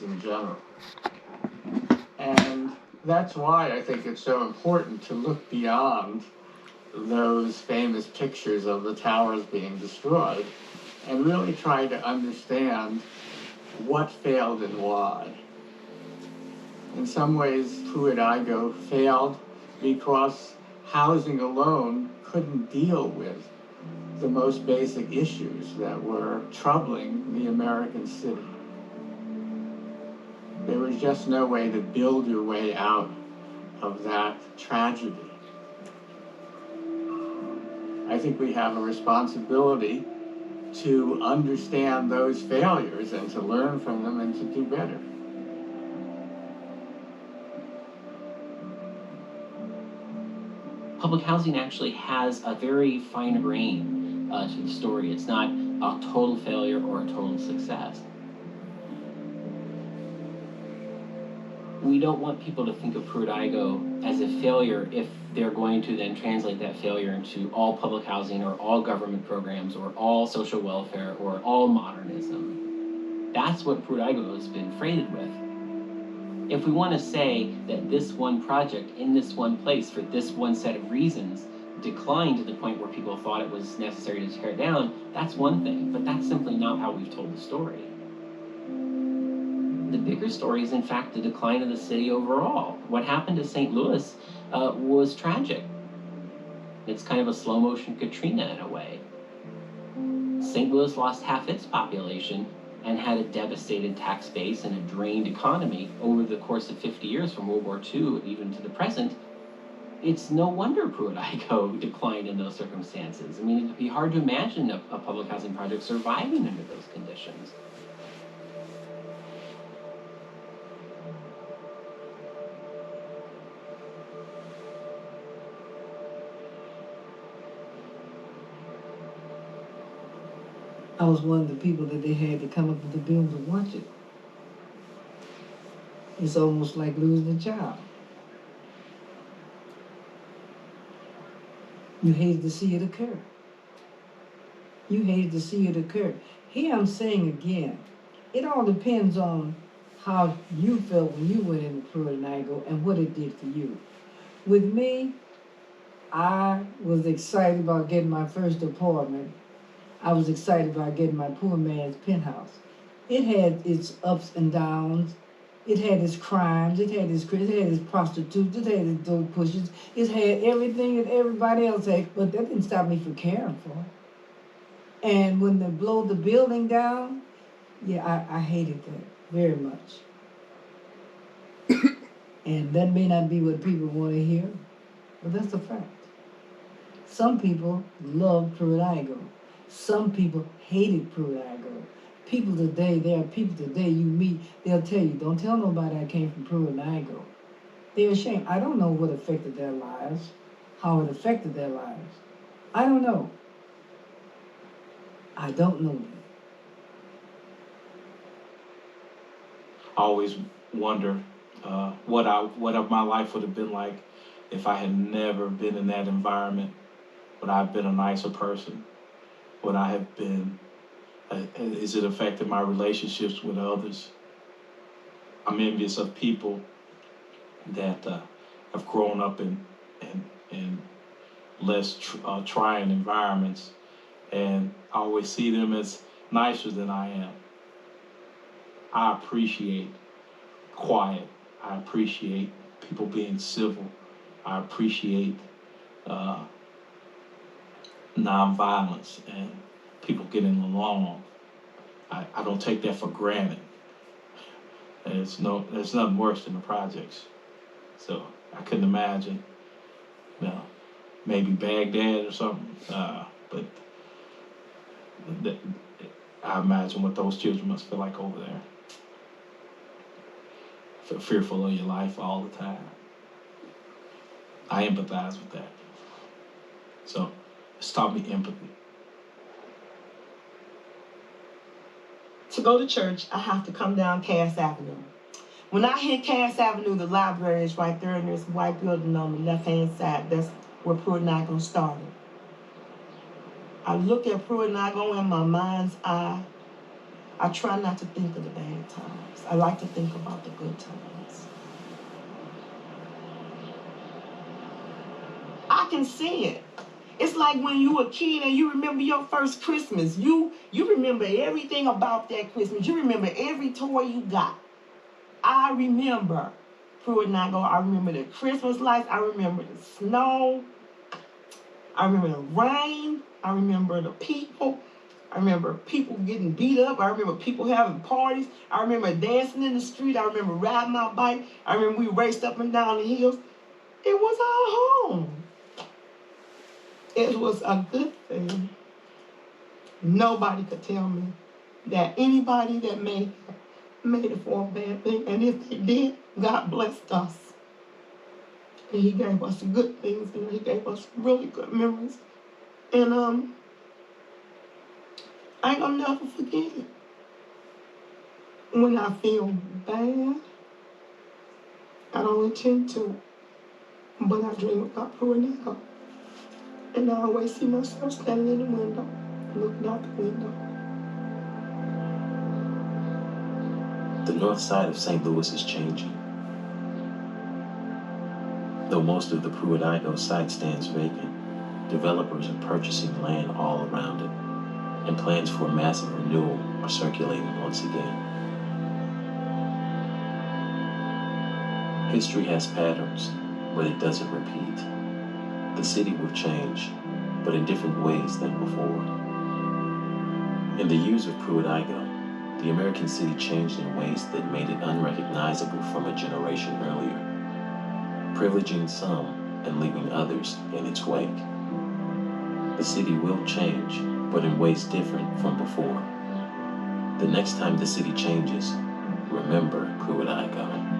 in general. And that's why I think it's so important to look beyond those famous pictures of the towers being destroyed and really try to understand what failed and why. In some ways, Pruitt Igoe failed because housing alone couldn't deal with the most basic issues that were troubling the American city. There was just no way to build your way out of that tragedy. I think we have a responsibility to understand those failures and to learn from them and to do better. Public housing actually has a very fine grain to the story. It's not a total failure or a total success. We don't want people to think of Pruitt Igoe as a failure if they're going to then translate that failure into all public housing or all government programs or all social welfare or all modernism. That's what Pruitt Igoe has been freighted with. If we want to say that this one project in this one place for this one set of reasons declined to the point where people thought it was necessary to tear it down, that's one thing, but that's simply not how we've told the story. The bigger story is, in fact, the decline of the city overall. What happened to St. Louis was tragic. It's kind of a slow motion Katrina in a way. St. Louis lost half its population and had a devastated tax base and a drained economy over the course of 50 years from World War II even to the present. It's no wonder Pruitt Igoe declined in those circumstances. I mean, it'd be hard to imagine a public housing project surviving under those conditions. I was one of the people that they had to come up with the building to watch it. It's almost like losing a child. You hate to see it occur. You hate to see it occur. Here I'm saying again, it all depends on how you felt when you went into Pruitt Igoe and what it did for you. With me, I was excited about getting my first apartment. I was excited about getting my poor man's penthouse. It had its ups and downs. It had its crimes. It had its prostitutes. It had its dope pushers. It had everything that everybody else had, but that didn't stop me from caring for it. And when they blow the building down, yeah, I hated that very much. And that may not be what people want to hear, but that's a fact. Some people love Pruitt Igoe. Some people hated Pruitt Igoe. There are people today you meet, they'll tell you, don't tell nobody I came from Pruitt Igoe. They're ashamed. I don't know what affected their lives, how it affected their lives. I don't know. I don't know. I always wonder what my life would have been like if I had never been in that environment. Would I have been a nicer person? Would I have been, is it affected my relationships with others? I'm envious of people that have grown up in less trying environments, and I always see them as nicer than I am. I appreciate quiet. I appreciate people being civil. I appreciate nonviolence and people getting along. I don't take that for granted. There's nothing worse than the projects. So I couldn't imagine, maybe Baghdad or something. But I imagine what those children must feel like over there. Feel fearful of your life all the time. I empathize with that. So it's taught me empathy. To go to church, I have to come down Cass Avenue. When I hit Cass Avenue, the library is right there, and there's a white building on the left-hand side. That's where Pruitt Igoe started. I look at Pruitt Igoe in my mind's eye. I try not to think of the bad times. I like to think about the good times. I can see it. It's like when you were a kid and you remember your first Christmas. You remember everything about that Christmas. You remember every toy you got. I remember Pruitt Igoe. I remember the Christmas lights. I remember the snow. I remember the rain. I remember the people. I remember people getting beat up. I remember people having parties. I remember dancing in the street. I remember riding my bike. I remember we raced up and down the hills. It was our home. It was a good thing. Nobody could tell me that anybody that made it for a bad thing, and if they did, God blessed us. And He gave us good things, and He gave us really good memories. And I ain't gonna never forget it. When I feel bad, I don't intend to, but I dream about Pruitt Igoe. And I always see myself standing in the window, looking out the window. The north side of St. Louis is changing. Though most of the Pruitt Igoe site stands vacant, developers are purchasing land all around it, and plans for massive renewal are circulating once again. History has patterns, but it doesn't repeat. The city will change, but in different ways than before. In the years of Pruitt Igoe, the American city changed in ways that made it unrecognizable from a generation earlier, privileging some and leaving others in its wake. The city will change, but in ways different from before. The next time the city changes, remember Pruitt Igoe.